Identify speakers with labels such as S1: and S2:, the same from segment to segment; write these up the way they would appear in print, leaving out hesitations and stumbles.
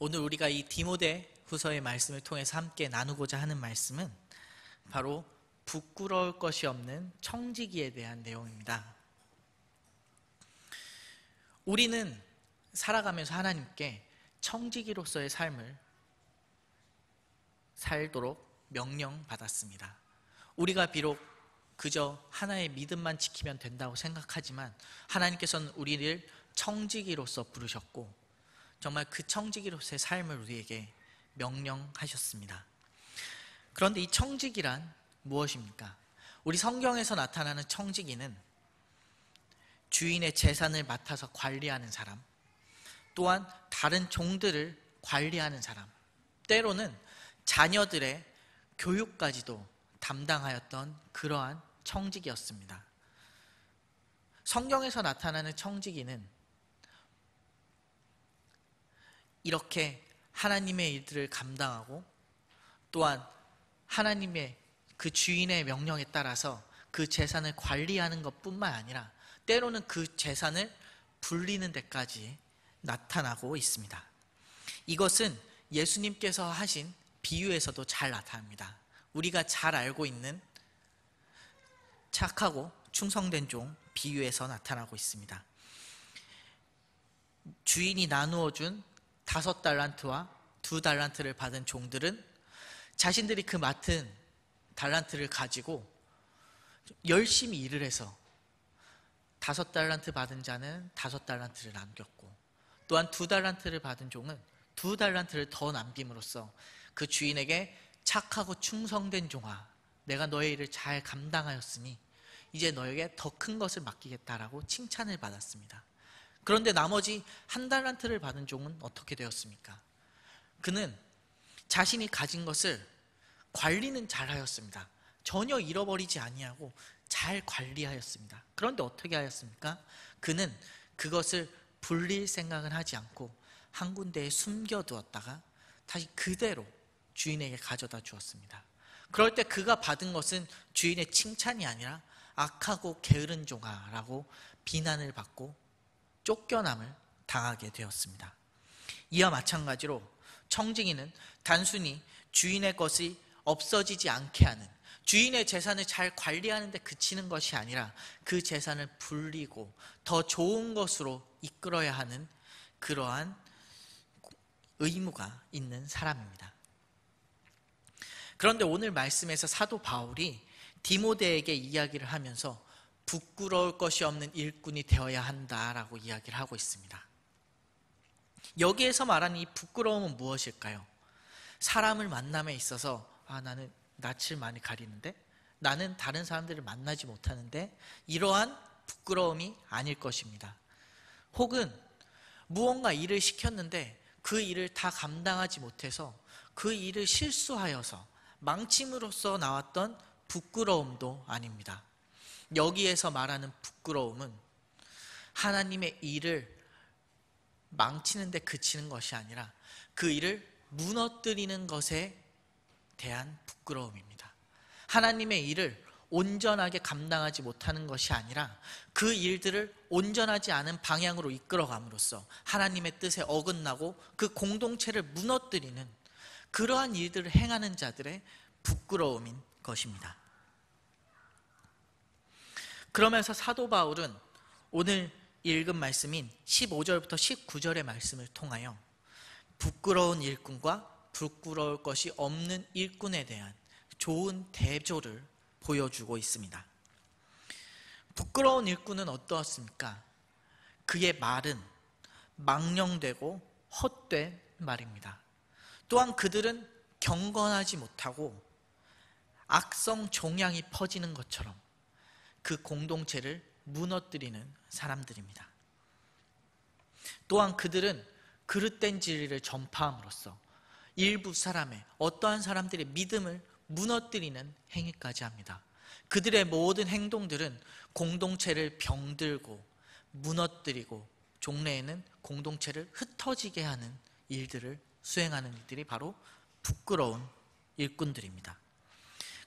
S1: 오늘 우리가 이 디모데후서의 말씀을 통해서 함께 나누고자 하는 말씀은 바로 부끄러울 것이 없는 청지기에 대한 내용입니다. 우리는 살아가면서 하나님께 청지기로서의 삶을 살도록 명령받았습니다. 우리가 비록 그저 하나의 믿음만 지키면 된다고 생각하지만 하나님께서는 우리를 청지기로서 부르셨고 정말 그 청지기로서의 삶을 우리에게 명령하셨습니다. 그런데 이 청지기란 무엇입니까? 우리 성경에서 나타나는 청지기는 주인의 재산을 맡아서 관리하는 사람, 또한 다른 종들을 관리하는 사람, 때로는 자녀들의 교육까지도 담당하였던 그러한 청지기였습니다. 성경에서 나타나는 청지기는 이렇게 하나님의 일들을 감당하고 또한 하나님의 그 주인의 명령에 따라서 그 재산을 관리하는 것뿐만 아니라 때로는 그 재산을 불리는 데까지 나타나고 있습니다. 이것은 예수님께서 하신 비유에서도 잘 나타납니다. 우리가 잘 알고 있는 착하고 충성된 종 비유에서 나타나고 있습니다. 주인이 나누어 준 5달란트와 2달란트를 받은 종들은 자신들이 그 맡은 달란트를 가지고 열심히 일을 해서 5달란트 받은 자는 5달란트를 남겼고, 또한 2달란트를 받은 종은 2달란트를 더 남김으로써 그 주인에게 착하고 충성된 종아, 내가 너의 일을 잘 감당하였으니 이제 너에게 더 큰 것을 맡기겠다라고 칭찬을 받았습니다. 그런데 나머지 1달란트를 받은 종은 어떻게 되었습니까? 그는 자신이 가진 것을 관리는 잘하였습니다. 전혀 잃어버리지 아니하고 잘 관리하였습니다. 그런데 어떻게 하였습니까? 그는 그것을 불릴 생각은 하지 않고 한 군데에 숨겨두었다가 다시 그대로 주인에게 가져다 주었습니다. 그럴 때 그가 받은 것은 주인의 칭찬이 아니라 악하고 게으른 종아라고 비난을 받고 쫓겨남을 당하게 되었습니다. 이와 마찬가지로 청지기는 단순히 주인의 것이 없어지지 않게 하는, 주인의 재산을 잘 관리하는 데 그치는 것이 아니라 그 재산을 불리고 더 좋은 것으로 이끌어야 하는 그러한 의무가 있는 사람입니다. 그런데 오늘 말씀에서 사도 바울이 디모데에게 이야기를 하면서 부끄러울 것이 없는 일꾼이 되어야 한다라고 이야기를 하고 있습니다. 여기에서 말하는 이 부끄러움은 무엇일까요? 사람을 만남에 있어서 나는 낯을 많이 가리는데, 나는 다른 사람들을 만나지 못하는데, 이러한 부끄러움이 아닐 것입니다. 혹은 무언가 일을 시켰는데 그 일을 다 감당하지 못해서 그 일을 실수하여서 망침으로써 나왔던 부끄러움도 아닙니다. 여기에서 말하는 부끄러움은 하나님의 일을 망치는 데 그치는 것이 아니라 그 일을 무너뜨리는 것에 대한 부끄러움입니다. 하나님의 일을 온전하게 감당하지 못하는 것이 아니라 그 일들을 온전하지 않은 방향으로 이끌어감으로써 하나님의 뜻에 어긋나고 그 공동체를 무너뜨리는 그러한 일들을 행하는 자들의 부끄러움인 것입니다. 그러면서 사도 바울은 오늘 읽은 말씀인 15절부터 19절의 말씀을 통하여 부끄러운 일꾼과 부끄러울 것이 없는 일꾼에 대한 좋은 대조를 보여주고 있습니다. 부끄러운 일꾼은 어떠했습니까? 그의 말은 망령되고 헛된 말입니다. 또한 그들은 경건하지 못하고 악성 종양이 퍼지는 것처럼 그 공동체를 무너뜨리는 사람들입니다. 또한 그들은 그릇된 진리를 전파함으로써 일부 사람의, 어떠한 사람들의 믿음을 무너뜨리는 행위까지 합니다. 그들의 모든 행동들은 공동체를 병들고 무너뜨리고 종래에는 공동체를 흩어지게 하는 일들을 수행하는 일들이 바로 부끄러운 일꾼들입니다.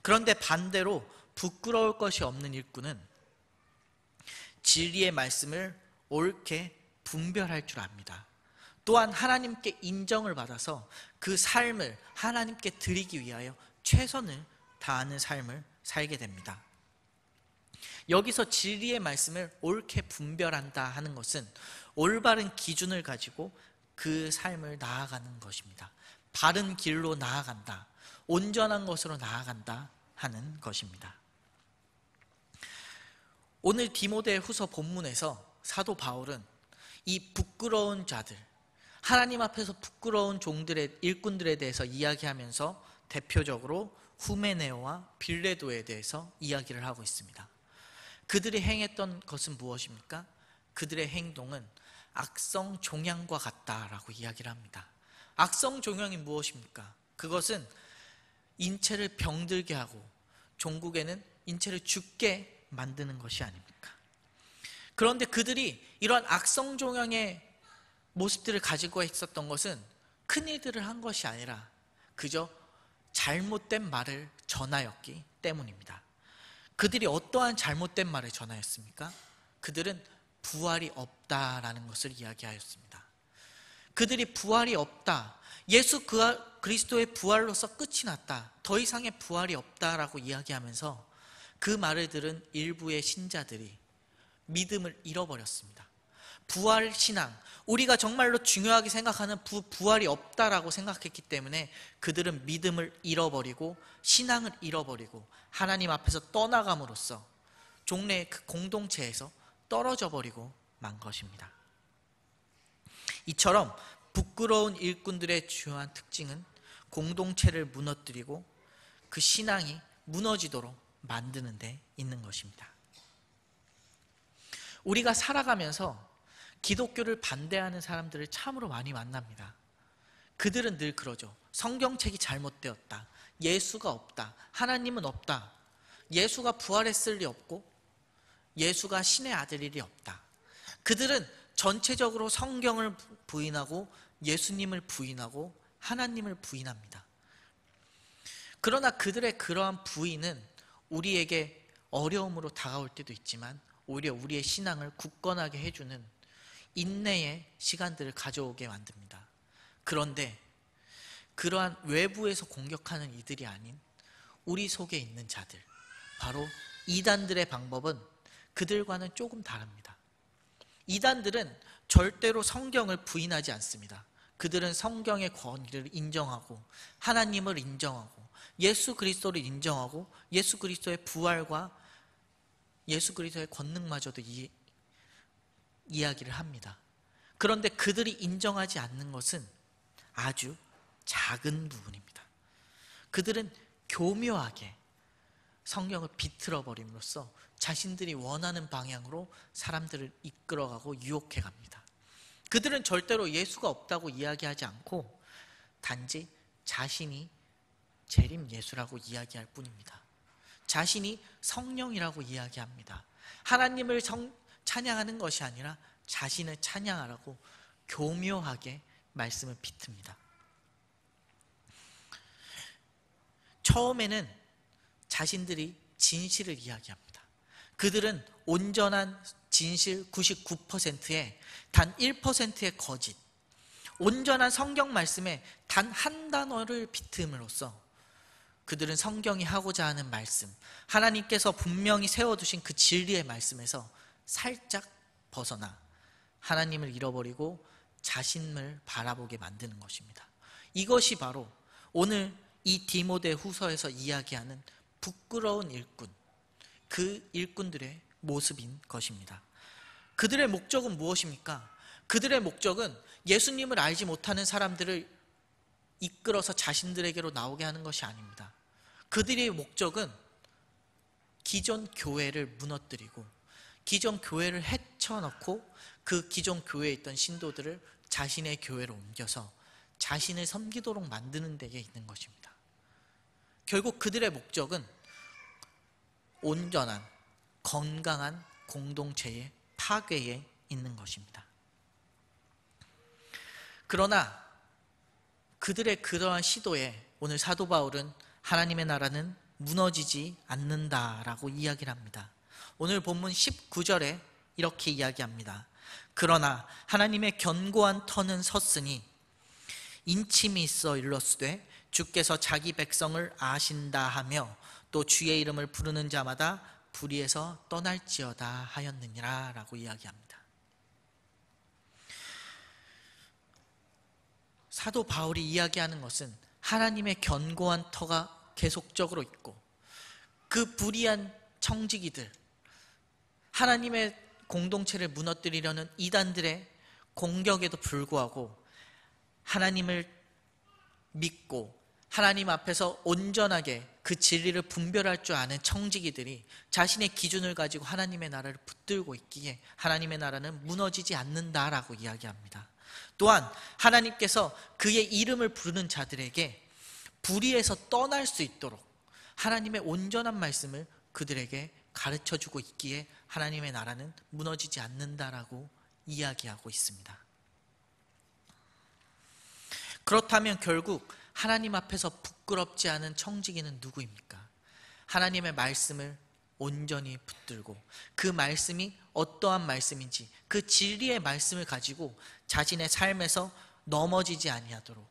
S1: 그런데 반대로 부끄러울 것이 없는 일꾼은 진리의 말씀을 옳게 분별할 줄 압니다. 또한 하나님께 인정을 받아서 그 삶을 하나님께 드리기 위하여 최선을 다하는 삶을 살게 됩니다. 여기서 진리의 말씀을 옳게 분별한다 하는 것은 올바른 기준을 가지고 그 삶을 나아가는 것입니다. 바른 길로 나아간다, 온전한 것으로 나아간다 하는 것입니다. 오늘 디모데 후서 본문에서 사도 바울은 이 부끄러운 자들, 하나님 앞에서 부끄러운 종들의 일꾼들에 대해서 이야기하면서 대표적으로 후메네오와 빌레도에 대해서 이야기를 하고 있습니다. 그들이 행했던 것은 무엇입니까? 그들의 행동은 악성 종양과 같다라고 이야기를 합니다. 악성 종양이 무엇입니까? 그것은 인체를 병들게 하고 종국에는 인체를 죽게 만드는 것이 아닙니까? 그런데 그들이 이런 악성 종양의 모습들을 가지고 있었던 것은 큰 일들을 한 것이 아니라 그저 잘못된 말을 전하였기 때문입니다. 그들이 어떠한 잘못된 말을 전하였습니까? 그들은 부활이 없다라는 것을 이야기하였습니다. 그들이 부활이 없다, 예수 그리스도의 부활로서 끝이 났다, 더 이상의 부활이 없다라고 이야기하면서 그 말을 들은 일부의 신자들이 믿음을 잃어버렸습니다. 부활 신앙, 우리가 정말로 중요하게 생각하는 부활이 없다라고 생각했기 때문에 그들은 믿음을 잃어버리고 신앙을 잃어버리고 하나님 앞에서 떠나감으로써 종래의 그 공동체에서 떨어져 버리고 만 것입니다. 이처럼 부끄러운 일꾼들의 주요한 특징은 공동체를 무너뜨리고 그 신앙이 무너지도록 만드는 데 있는 것입니다. 우리가 살아가면서 기독교를 반대하는 사람들을 참으로 많이 만납니다. 그들은 늘 그러죠. 성경책이 잘못되었다, 예수가 없다, 하나님은 없다, 예수가 부활했을 리 없고 예수가 신의 아들일 리 없다. 그들은 전체적으로 성경을 부인하고 예수님을 부인하고 하나님을 부인합니다. 그러나 그들의 그러한 부인은 우리에게 어려움으로 다가올 때도 있지만 오히려 우리의 신앙을 굳건하게 해주는 인내의 시간들을 가져오게 만듭니다. 그런데 그러한 외부에서 공격하는 이들이 아닌 우리 속에 있는 자들, 바로 이단들의 방법은 그들과는 조금 다릅니다. 이단들은 절대로 성경을 부인하지 않습니다. 그들은 성경의 권위를 인정하고 하나님을 인정하고 예수 그리스도를 인정하고 예수 그리스도의 부활과 예수 그리스도의 권능마저도 이야기를 합니다. 그런데 그들이 인정하지 않는 것은 아주 작은 부분입니다. 그들은 교묘하게 성경을 비틀어 버림으로써 자신들이 원하는 방향으로 사람들을 이끌어가고 유혹해 갑니다. 그들은 절대로 예수가 없다고 이야기하지 않고 단지 자신이 재림 예수라고 이야기할 뿐입니다. 자신이 성령이라고 이야기합니다. 하나님을 찬양하는 것이 아니라 자신을 찬양하라고 교묘하게 말씀을 비틉니다. 처음에는 자신들이 진실을 이야기합니다. 그들은 온전한 진실 99%에 단 1%의 거짓, 온전한 성경 말씀에 단 한 단어를 비틀음으로써 그들은 성경이 하고자 하는 말씀, 하나님께서 분명히 세워두신 그 진리의 말씀에서 살짝 벗어나 하나님을 잃어버리고 자신을 바라보게 만드는 것입니다. 이것이 바로 오늘 이 디모데 후서에서 이야기하는 부끄러운 일꾼, 그 일꾼들의 모습인 것입니다. 그들의 목적은 무엇입니까? 그들의 목적은 예수님을 알지 못하는 사람들을 이끌어서 자신들에게로 나오게 하는 것이 아닙니다. 그들의 목적은 기존 교회를 무너뜨리고 기존 교회를 헤쳐놓고 그 기존 교회에 있던 신도들을 자신의 교회로 옮겨서 자신을 섬기도록 만드는 데에 있는 것입니다. 결국 그들의 목적은 온전한 건강한 공동체의 파괴에 있는 것입니다. 그러나 그들의 그러한 시도에 오늘 사도 바울은 하나님의 나라는 무너지지 않는다라고 이야기를 합니다. 오늘 본문 19절에 이렇게 이야기합니다. 그러나 하나님의 견고한 터는 섰으니 인침이 있어 일렀으되 주께서 자기 백성을 아신다 하며 또 주의 이름을 부르는 자마다 불의에서 떠날지어다 하였느니라 라고 이야기합니다. 사도 바울이 이야기하는 것은 하나님의 견고한 터가 계속적으로 있고 그 불의한 청지기들, 하나님의 공동체를 무너뜨리려는 이단들의 공격에도 불구하고 하나님을 믿고 하나님 앞에서 온전하게 그 진리를 분별할 줄 아는 청지기들이 자신의 기준을 가지고 하나님의 나라를 붙들고 있기에 하나님의 나라는 무너지지 않는다라고 이야기합니다. 또한 하나님께서 그의 이름을 부르는 자들에게 불의에서 떠날 수 있도록 하나님의 온전한 말씀을 그들에게 가르쳐주고 있기에 하나님의 나라는 무너지지 않는다라고 이야기하고 있습니다. 그렇다면 결국 하나님 앞에서 부끄럽지 않은 청지기는 누구입니까? 하나님의 말씀을 온전히 붙들고 그 말씀이 어떠한 말씀인지 그 진리의 말씀을 가지고 자신의 삶에서 넘어지지 아니하도록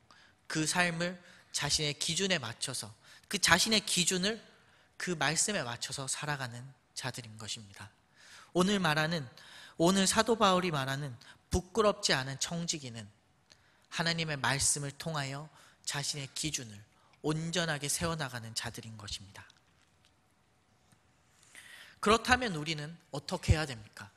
S1: 그 삶을 자신의 기준에 맞춰서 그 자신의 기준을 그 말씀에 맞춰서 살아가는 자들인 것입니다. 오늘 사도 바울이 말하는 부끄럽지 않은 청지기는 하나님의 말씀을 통하여 자신의 기준을 온전하게 세워나가는 자들인 것입니다. 그렇다면 우리는 어떻게 해야 됩니까?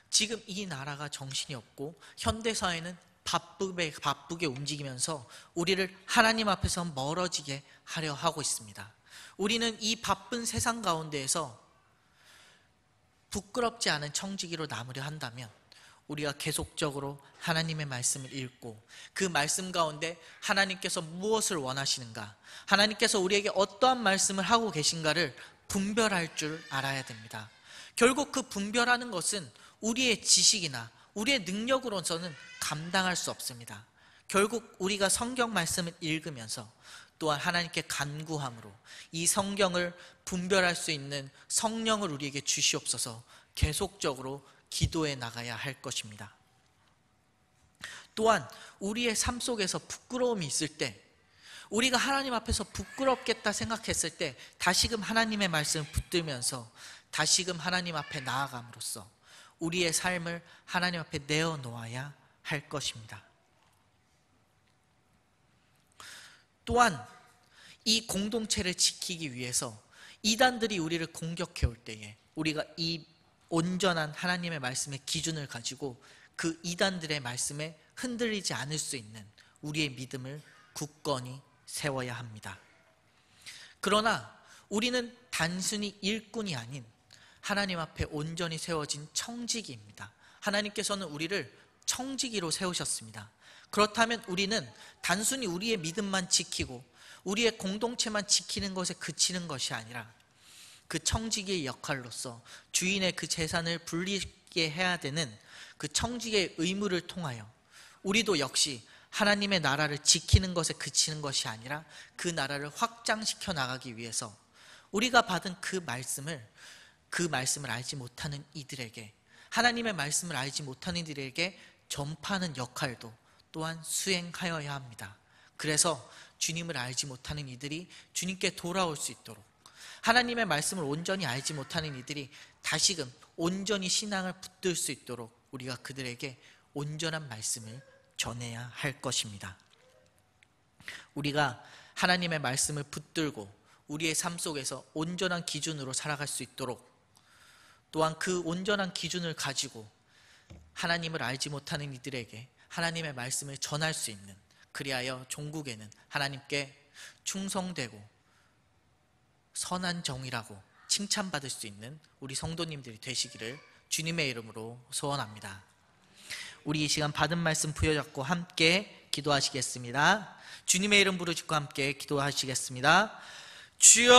S1: 지금 이 나라가 정신이 없고 현대사회는 바쁘게 움직이면서 우리를 하나님 앞에서 멀어지게 하려 하고 있습니다. 우리는 이 바쁜 세상 가운데에서 부끄럽지 않은 청지기로 남으려 한다면 우리가 계속적으로 하나님의 말씀을 읽고 그 말씀 가운데 하나님께서 무엇을 원하시는가, 하나님께서 우리에게 어떠한 말씀을 하고 계신가를 분별할 줄 알아야 됩니다. 결국 그 분별하는 것은 우리의 지식이나 우리의 능력으로서는 감당할 수 없습니다. 결국 우리가 성경 말씀을 읽으면서 또한 하나님께 간구함으로 이 성경을 분별할 수 있는 성령을 우리에게 주시옵소서 계속적으로 기도해 나가야 할 것입니다. 또한 우리의 삶 속에서 부끄러움이 있을 때, 우리가 하나님 앞에서 부끄럽겠다 생각했을 때 다시금 하나님의 말씀을 붙들면서 다시금 하나님 앞에 나아감으로써 우리의 삶을 하나님 앞에 내어놓아야 할 것입니다. 또한 이 공동체를 지키기 위해서 이단들이 우리를 공격해 올 때에 우리가 이 온전한 하나님의 말씀의 기준을 가지고 그 이단들의 말씀에 흔들리지 않을 수 있는 우리의 믿음을 굳건히 세워야 합니다. 그러나 우리는 단순히 일꾼이 아닌 하나님 앞에 온전히 세워진 청지기입니다. 하나님께서는 우리를 청지기로 세우셨습니다. 그렇다면 우리는 단순히 우리의 믿음만 지키고 우리의 공동체만 지키는 것에 그치는 것이 아니라 그 청지기의 역할로서 주인의 그 재산을 불리게 해야 되는 그 청지기의 의무를 통하여 우리도 역시 하나님의 나라를 지키는 것에 그치는 것이 아니라 그 나라를 확장시켜 나가기 위해서 우리가 받은 그 말씀을 알지 못하는 이들에게, 하나님의 말씀을 알지 못하는 이들에게 전파하는 역할도 또한 수행하여야 합니다. 그래서 주님을 알지 못하는 이들이 주님께 돌아올 수 있도록, 하나님의 말씀을 온전히 알지 못하는 이들이 다시금 온전히 신앙을 붙들 수 있도록 우리가 그들에게 온전한 말씀을 전해야 할 것입니다. 우리가 하나님의 말씀을 붙들고 우리의 삶 속에서 온전한 기준으로 살아갈 수 있도록, 또한 그 온전한 기준을 가지고 하나님을 알지 못하는 이들에게 하나님의 말씀을 전할 수 있는, 그리하여 종국에는 하나님께 충성되고 선한 정의라고 칭찬받을 수 있는 우리 성도님들이 되시기를 주님의 이름으로 소원합니다. 우리 이 시간 받은 말씀 부여잡고 함께 기도하시겠습니다. 주님의 이름 부르짖고 함께 기도하시겠습니다. 주여,